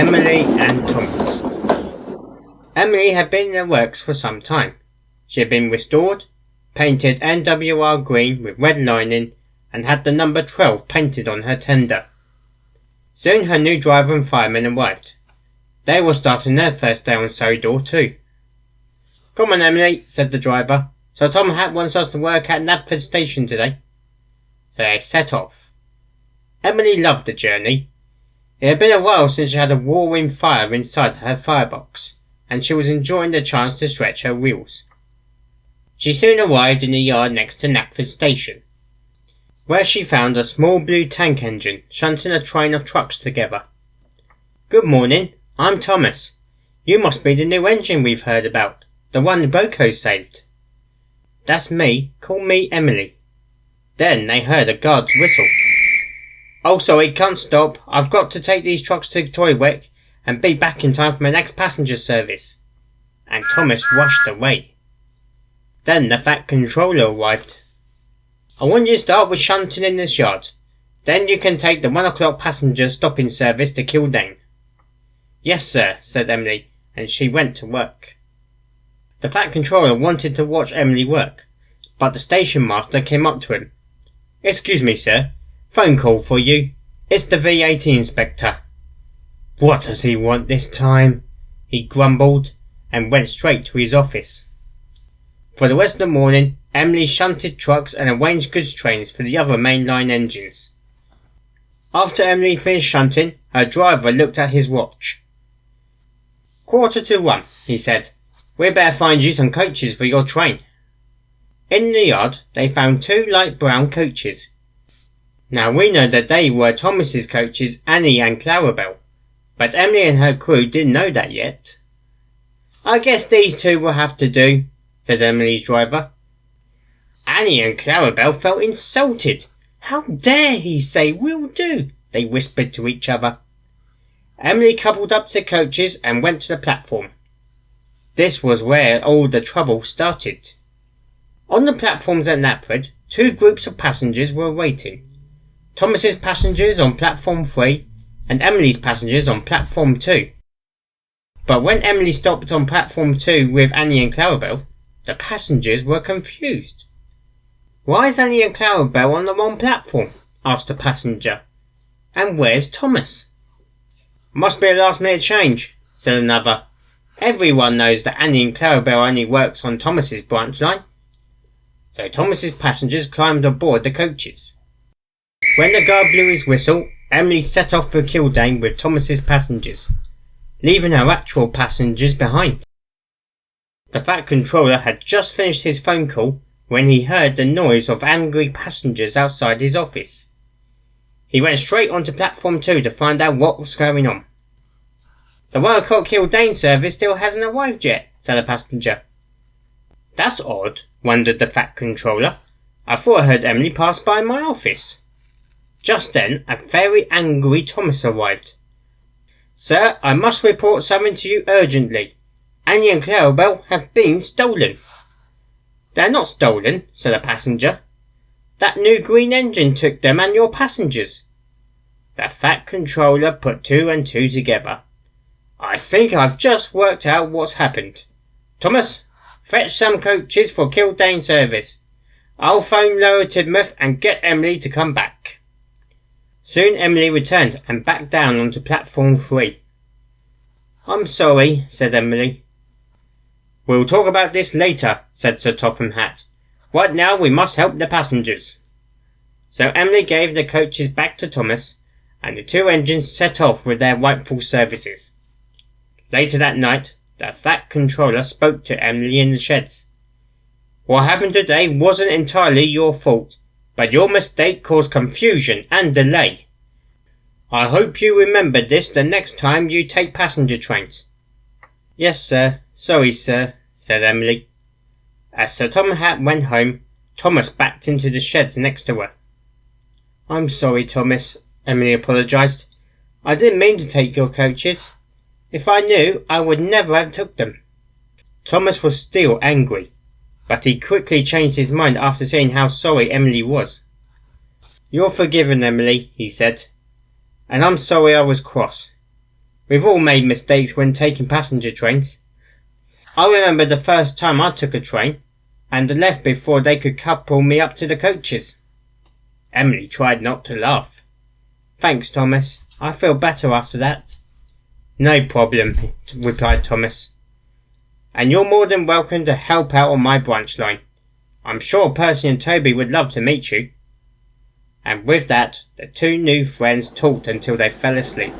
Emily and Thomas. Emily had been in the works for some time. She had been restored, painted NWR green with red lining, and had the number 12 painted on her tender. Soon her new driver and fireman arrived. They were starting their first day on Sodor too. "Come on, Emily," said the driver. "So Tom Hat wants us to work at Knapford Station today." So they set off. Emily loved the journey. It had been a while since she had a roaring fire inside her firebox, and she was enjoying the chance to stretch her wheels. She soon arrived in the yard next to Knapford Station, where she found a small blue tank engine shunting a train of trucks together. "Good morning, I'm Thomas. You must be the new engine we've heard about, the one Boko saved." "That's me, call me Emily." Then they heard a guard's whistle. "Oh, sorry, can't stop. I've got to take these trucks to Toywick and be back in time for my next passenger service." And Thomas rushed away. Then the Fat Controller arrived. "I want you to start with shunting in this yard. Then you can take the 1 o'clock passenger stopping service to Kildane." "Yes, sir," said Emily, and she went to work. The Fat Controller wanted to watch Emily work, but the station master came up to him. "Excuse me, sir. Phone call for you. It's the VAT inspector." "What does he want this time?" he grumbled, and went straight to his office. For the rest of the morning, Emily shunted trucks and arranged goods trains for the other mainline engines. After Emily finished shunting, her driver looked at his watch. "1:45, he said. "We'd better find you some coaches for your train." In the yard, they found 2 light brown coaches. Now we know that they were Thomas's coaches, Annie and Clarabelle, but Emily and her crew didn't know that yet. "I guess these 2 will have to do," said Emily's driver. Annie and Clarabelle felt insulted. "How dare he say will do?" they whispered to each other. Emily coupled up to the coaches and went to the platform. This was where all the trouble started. On the platforms at Knapford, 2 groups of passengers were waiting. Thomas's passengers on platform 3 and Emily's passengers on platform 2. But when Emily stopped on platform 2 with Annie and Clarabelle, the passengers were confused. "Why is Annie and Clarabelle on the wrong platform?" asked a passenger. "And where's Thomas?" "Must be a last minute change," said another. "Everyone knows that Annie and Clarabelle only works on Thomas's branch line." So Thomas's passengers climbed aboard the coaches. When the guard blew his whistle, Emily set off for Kildane with Thomas's passengers, leaving her actual passengers behind. The Fat Controller had just finished his phone call when he heard the noise of angry passengers outside his office. He went straight onto platform 2 to find out what was going on. "The 1 o'clock Kildane service still hasn't arrived yet," said a passenger. "That's odd," wondered the Fat Controller. "I thought I heard Emily pass by my office." Just then a very angry Thomas arrived. "Sir, I must report something to you urgently. Annie and Clarabelle have been stolen." "They're not stolen," said a passenger. "That new green engine took them and your passengers." The Fat Controller put 2 and 2 together. "I think I've just worked out what's happened. Thomas, fetch some coaches for Kildane service. I'll phone Lower Tidmouth and get Emily to come back." Soon Emily returned and backed down onto platform 3. "I'm sorry," said Emily. "We'll talk about this later," said Sir Topham Hatt. "Right now we must help the passengers." So Emily gave the coaches back to Thomas, and the 2 engines set off with their rightful services. Later that night, the Fat Controller spoke to Emily in the sheds. "What happened today wasn't entirely your fault, but your mistake caused confusion and delay. I hope you remember this the next time you take passenger trains." "Yes, sir. Sorry, sir," said Emily. As Sir Topham Hatt went home, Thomas backed into the sheds next to her. "I'm sorry, Thomas," Emily apologised. "I didn't mean to take your coaches. If I knew, I would never have took them." Thomas was still angry, but he quickly changed his mind after seeing how sorry Emily was. "You're forgiven, Emily," he said, "and I'm sorry I was cross. We've all made mistakes when taking passenger trains. I remember the first time I took a train, and left before they could couple me up to the coaches. Emily tried not to laugh. Thanks, Thomas. I feel better after that. No problem, replied Thomas. And you're more than welcome to help out on my branch line. I'm sure Percy and Toby would love to meet you. And with that, the two new friends talked until they fell asleep.